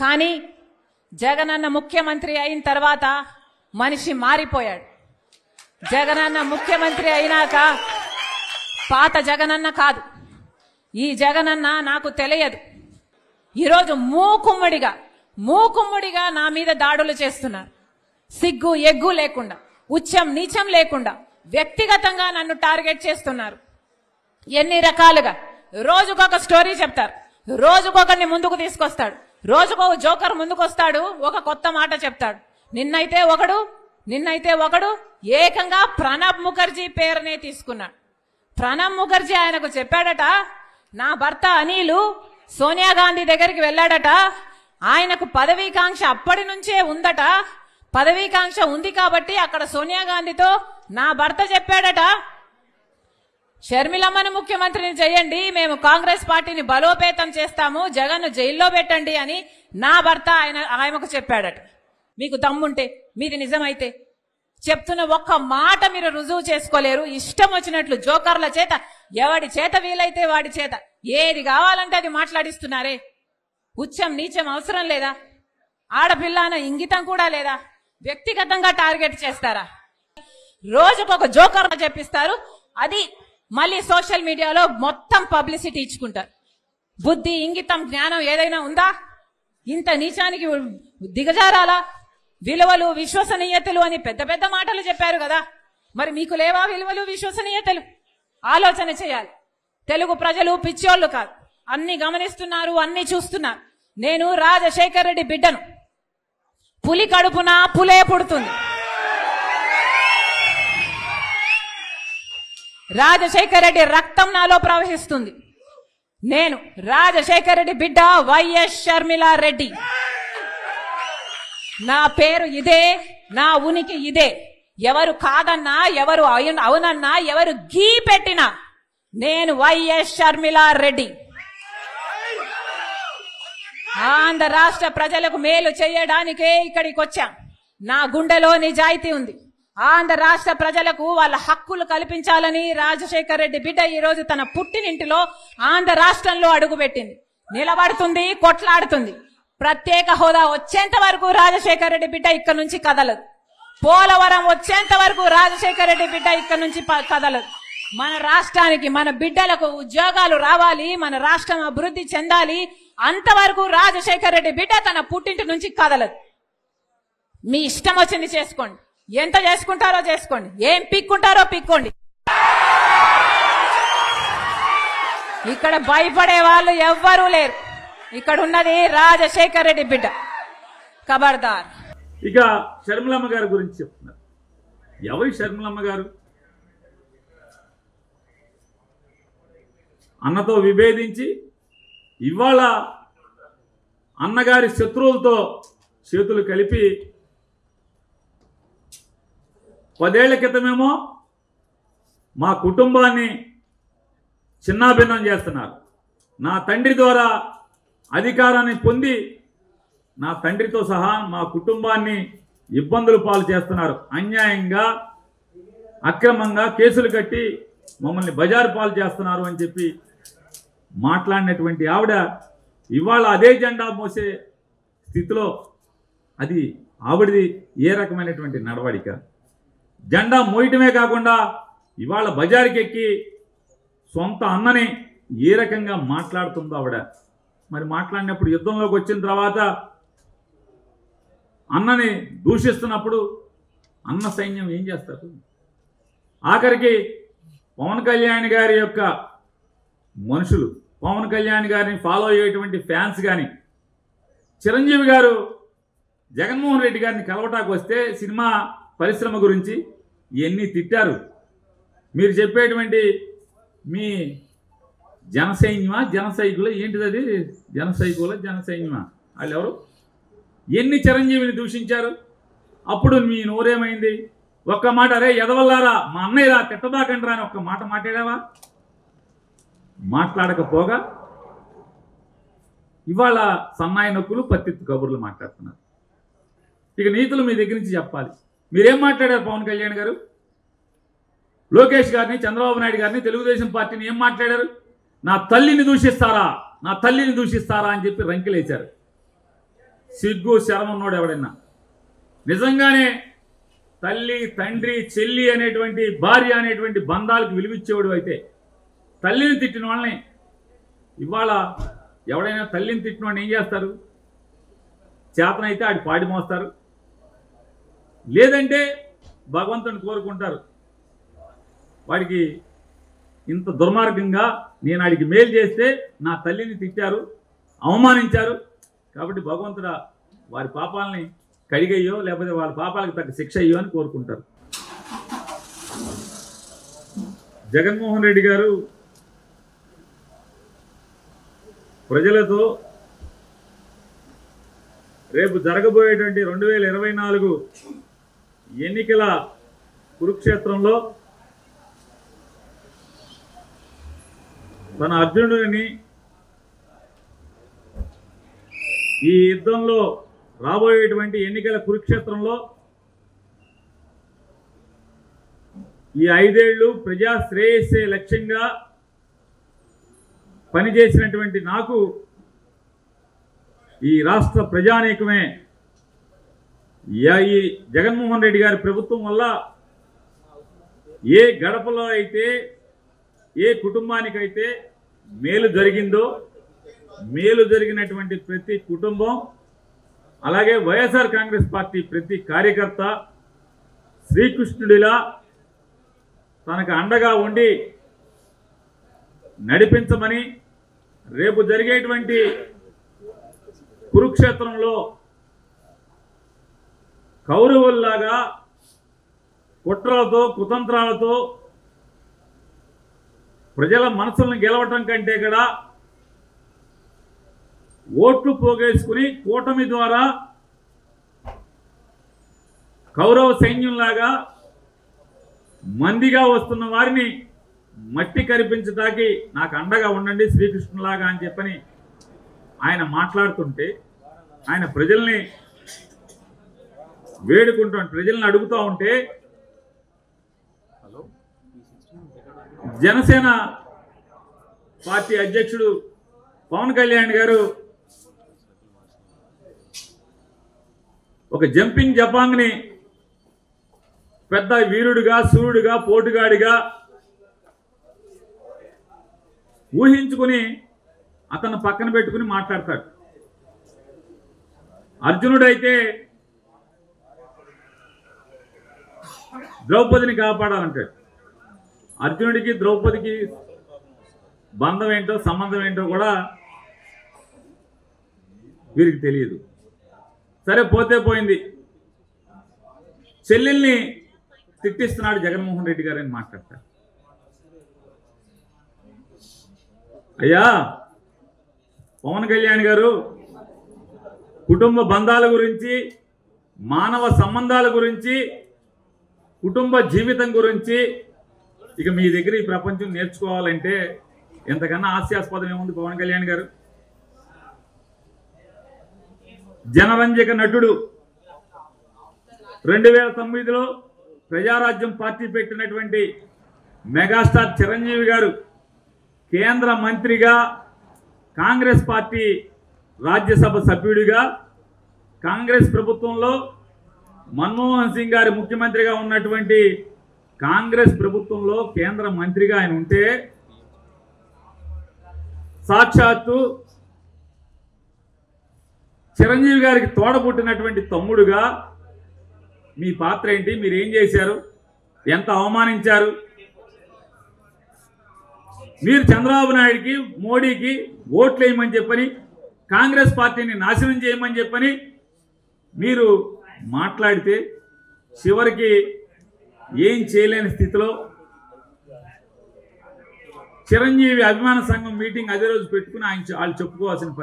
కానీ జగనన్న ముఖ్యమంత్రి అయిన తర్వాత మనిషి మారిపోయాడు. జగనన్న ముఖ్యమంత్రి అయినాక పాత జగనన్న కాదు, ఈ జగనన్న నాకు తెలియదు. ఈరోజు మూకుమ్మడిగా నా మీద దాడులు చేస్తున్నారు. సిగ్గు ఎగ్గు లేకుండా, ఉచ్చం నీచం లేకుండా వ్యక్తిగతంగా నన్ను టార్గెట్ చేస్తున్నారు. ఎన్ని రకాలుగా రోజుకొక స్టోరీ చెప్తారు, రోజుకొకరిని ముందుకు తీసుకొస్తాడు, రోజుకో జోకర్ ముందుకొస్తాడు, ఒక కొత్త మాట చెప్తాడు. నిన్నైతే ఒకడు ఏకంగా ప్రణబ్ ముఖర్జీ పేరునే తీసుకున్నాడు. ప్రణబ్ ముఖర్జీ ఆయనకు చెప్పాడట, నా భర్త అనిల్ సోనియా గాంధీ దగ్గరికి వెళ్ళాడట, ఆయనకు పదవీకాంక్ష అప్పటి నుంచే ఉందట, పదవీకాంక్ష ఉంది కాబట్టి అక్కడ సోనియా గాంధీతో నా భర్త చెప్పాడట, షర్మిలమ్మను ముఖ్యమంత్రిని చేయండి, మేము కాంగ్రెస్ పార్టీని బలోపేతం చేస్తాము, జగన్ను జైల్లో పెట్టండి అని నా భర్త ఆయనకు చెప్పాడట. మీకు దమ్ముంటే, మీది నిజమైతే చెప్తున్న ఒక్క మాట మీరు రుజువు చేసుకోలేరు. ఇష్టం వచ్చినట్లు జోకర్ల చేత, ఎవడి చేత వీలైతే వాడి చేత ఏది కావాలంటే అది మాట్లాడిస్తున్నారే. ఉచ్చం నీచం అవసరం లేదా? ఆడపిల్ల అన్న ఇంగితం కూడా లేదా? వ్యక్తిగతంగా టార్గెట్ చేస్తారా? రోజుకొక జోకర్లు చెప్పిస్తారు, అది మళ్ళీ సోషల్ మీడియాలో మొత్తం పబ్లిసిటీ ఇచ్చుకుంటారు. బుద్ధి, ఇంగితం, జ్ఞానం ఏదైనా ఉందా? ఇంత నీచానికి దిగజారాలా? విలువలు, విశ్వసనీయతలు అని పెద్ద పెద్ద మాటలు చెప్పారు కదా, మరి మీకు లేవా విలువలు, విశ్వసనీయతలు? ఆలోచన చేయాలి. తెలుగు ప్రజలు పిచ్చోళ్ళు కాదు, అన్ని గమనిస్తున్నారు, అన్ని చూస్తున్నారు. నేను రాజశేఖర్ రెడ్డి బిడ్డను. పులి కడుపున పులే పుడుతుంది. రాజశేఖర్ రెడ్డి రక్తం నాలో ప్రవహిస్తుంది. నేను రాజశేఖర్ రెడ్డి బిడ్డ వైఎస్ షర్మిలా రెడ్డి. నా పేరు ఇదే, నా ఉనికి ఇదే. ఎవరు కాదన్నా, ఎవరు అవునన్నా, ఎవరు గీ పెట్టినా నేను వైఎస్ షర్మిలా రెడ్డి. ఆంధ్ర రాష్ట్ర ప్రజలకు మేలు చేయడానికే ఇక్కడికి వచ్చాం. నా గుండెలో నిజాయితీ ఉంది. ఆంధ్ర రాష్ట్ర ప్రజలకు వాళ్ళ హక్కులు కల్పించాలని రాజశేఖర్ రెడ్డి బిడ్డ ఈ రోజు తన పుట్టినింటిలో ఆంధ్ర రాష్ట్రంలో అడుగుపెట్టింది. నిలబడుతుంది, కొట్లాడుతుంది. ప్రత్యేక హోదా వచ్చేంత వరకు రాజశేఖర్ రెడ్డి బిడ్డ ఇక్కడ నుంచి కదలదు. పోలవరం వచ్చేంత వరకు రాజశేఖర్ రెడ్డి బిడ్డ ఇక్కడ నుంచి కదలదు. మన రాష్ట్రానికి, మన బిడ్డలకు ఉద్యోగాలు రావాలి, మన రాష్ట్రం అభివృద్ధి చెందాలి, అంతవరకు రాజశేఖర్ రెడ్డి బిడ్డ తన పుట్టింటి నుంచి కదలదు. మీ ఇష్టం వచ్చింది చేసుకోండి, ఎంత చేసుకుంటారో చేసుకోండి, ఏం పిక్కుంటారో పిక్కోండి. ఇక్కడ భయపడే వాళ్ళు ఎవ్వరూ లేరు. ఇక్కడ ఉన్నది రాజశేఖర్ రెడ్డి బిడ్డ. ఖబర్దార్. ఇక షర్మిలమ్మ గారి గురించి చెప్తున్నారు. ఎవరి షర్మిలమ్మ గారు? అన్నతో విభేదించి ఇవాళ అన్నగారి శత్రువులతో చేతులు కలిపి 10 ఏళ్ల క్రితమేమో మా కుటుంబాన్ని చిన్నాభిన్నం చేస్తున్నారు, నా తండ్రి ద్వారా అధికారాన్ని పొంది నా తండ్రితో సహా మా కుటుంబాన్ని ఇబ్బందులు పాలు చేస్తున్నారు, అన్యాయంగా అక్రమంగా కేసులు కట్టి మమ్మల్ని బజారు పాలు చేస్తున్నారు అని చెప్పి మాట్లాడినటువంటి ఆవిడ ఇవాళ అదే జెండా మోసే స్థితిలో, అది ఆవిడది ఏ రకమైనటువంటి నడవడిక? జెండా మోయటమే కాకుండా ఇవాళ బజారుకి ఎక్కి సొంత అన్నని ఏ రకంగా మాట్లాడుతుందో ఆవిడ. మరి మాట్లాడినప్పుడు యుద్ధంలోకి వచ్చిన తర్వాత అన్నని దూషిస్తున్నప్పుడు అన్న సైన్యం ఏం చేస్తారు? ఆఖరికి పవన్ కళ్యాణ్ గారి యొక్క మనుషులు, పవన్ కళ్యాణ్ గారిని ఫాలో అయ్యేటువంటి ఫ్యాన్స్ కానీ, చిరంజీవి గారు జగన్మోహన్ రెడ్డి గారిని కలవటానికి వస్తే సినిమా పరిశ్రమ గురించి ఇవన్నీ తిట్టారు. మీరు చెప్పేటువంటి మీ జనసైన్యమా, జనసైకుల ఏంటిది? అది జనసైకుల, జనసైన్యమా? వాళ్ళు ఎవరు? ఎన్ని చిరంజీవిని దూషించారు? అప్పుడు మీ నోరేమైంది? ఒక్క మాట, అరే ఎదవల్లారా, మా అన్నయ్యరా, తిట్టబాకండ్రా అని ఒక్క మాట మాట్లాడావా? మాట్లాడకపోగా ఇవాళ సన్నాయి నొక్కులు, పత్తిత్తు కబుర్లు మాట్లాడుతున్నారు. ఇక నీతులు మీ దగ్గర నుంచి చెప్పాలి. మీరేం మాట్లాడారు? పవన్ కళ్యాణ్ గారు లోకేష్ గారిని, చంద్రబాబు నాయుడు గారిని, తెలుగుదేశం పార్టీని ఏం మాట్లాడారు? నా తల్లిని దూషిస్తారా, నా తల్లిని దూషిస్తారా అని చెప్పి రంకెలేశారు. సిగ్గు శరం ఉన్నోడు ఎవడైనా నిజంగానే తల్లి తండ్రి చెల్లి అనేటువంటి భార్య అనేటువంటి బంధాలకు విలువిచ్చేవాడు అయితే తల్లిని తిట్టిన వాళ్ళని ఇవాళ ఎవడైనా తల్లిని తిట్టిన వాడిని ఏం చేస్తారు? చేతనైతే ఆడి పాడి మోస్తారు, లేదంటే భగవంతుని కోరుకుంటారు. వాడికి ఇంత దుర్మార్గంగా నేను ఆడికి మేలు చేస్తే నా తల్లిని తిట్టారు, అవమానించారు కాబట్టి భగవంతుడా వారి పాపాలని కడిగయ్యో లేకపోతే వాళ్ళ పాపాలకు తగ్గ శిక్ష అయ్యో అని కోరుకుంటారు. జగన్మోహన్ రెడ్డి గారు ప్రజలతో రేపు జరగబోయేటువంటి 2024 ఎన్నికల కురుక్షేత్రంలో తన అర్జునుడిని ఈ యుద్ధంలో రాబోయేటువంటి ఎన్నికల కురుక్షేత్రంలో ఈ 5 ఏళ్లు ప్రజా శ్రేయస్సే లక్ష్యంగా పనిచేసినటువంటి నాకు ఈ రాష్ట్ర ప్రజానీకమే ఈ జగన్మోహన్ రెడ్డి గారి ప్రభుత్వం వల్ల ఏ గడపలో అయితే ఏ కుటుంబానికైతే మేలు జరిగిందో మేలు జరిగినటువంటి ప్రతి కుటుంబం అలాగే వైఎస్ఆర్ కాంగ్రెస్ పార్టీ ప్రతి కార్యకర్త శ్రీకృష్ణుడిలా తనకు అండగా ఉండి నడిపించమని రేపు జరిగేటువంటి కురుక్షేత్రంలో కౌరవుల్లాగా కుట్రలతో కుతంత్రాలతో ప్రజల మనసులను గెలవటం కంటే కూడా ఓట్లు పోగేసుకుని కూటమి ద్వారా కౌరవ సైన్యంలాగా మందిగా వస్తున్న వారిని మట్టి కరిపించడానికి నాకు అండగా ఉండండి శ్రీకృష్ణులాగా అని చెప్పని ఆయన మాట్లాడుతుంటే ఆయన ప్రజల్ని వేడుకుంటూ ప్రజల్ని అడుగుతూ ఉంటే జనసేన పార్టీ అధ్యక్షుడు పవన్ కళ్యాణ్ గారు ఒక జంపింగ్ జపాంగ్ని పెద్ద వీరుడిగా సూర్యుడిగా పోటుగాడిగా ఊహించుకుని అతను పక్కన పెట్టుకుని మాట్లాడతాడు. అర్జునుడైతే ద్రౌపదిని కాపాడాలంటాడు. అర్జునుడికి ద్రౌపదికి బంధం ఏంటో సంబంధం ఏంటో కూడా వీరికి తెలియదు. సరే పోతే పోయింది. చెల్లెల్ని తిట్టిస్తున్నాడు జగన్మోహన్ రెడ్డి గారు అని మాట్లాడతారు. అయ్యా పవన్ కళ్యాణ్ గారు కుటుంబ బంధాల గురించి మానవ సంబంధాల గురించి కుటుంబ జీవితం గురించి ఇక మీ దగ్గర ఈ ప్రపంచం నేర్చుకోవాలంటే ఎంతకన్నా హాస్యాస్పదం ఏముంది? పవన్ కళ్యాణ్ గారు జనరంజక నటుడు 2009లో ప్రజారాజ్యం పార్టీ పెట్టినటువంటి మెగాస్టార్ చిరంజీవి గారు కేంద్ర మంత్రిగా కాంగ్రెస్ పార్టీ రాజ్యసభ సభ్యుడిగా కాంగ్రెస్ ప్రభుత్వంలో మన్మోహన్ సింగ్ గారి ముఖ్యమంత్రిగా ఉన్నటువంటి కాంగ్రెస్ ప్రభుత్వంలో కేంద్ర మంత్రిగా ఆయన ఉంటే సాక్షాత్తు చిరంజీవి గారికి తోడబుట్టినటువంటి తమ్ముడుగా మీ పాత్ర ఏంటి? మీరేం చేశారు? ఎంత అవమానించారు? మీరు చంద్రబాబు నాయుడికి మోడీకి ఓట్లు వేయమని చెప్పని కాంగ్రెస్ పార్టీని నాశనం చేయమని చెప్పని మీరు మాట్లాడితే చివరికి ఏం చేయలేని స్థితిలో చిరంజీవి అభిమాన సంఘం మీటింగ్ అదే రోజు పెట్టుకుని వాళ్ళు చెప్పుకోవాల్సిన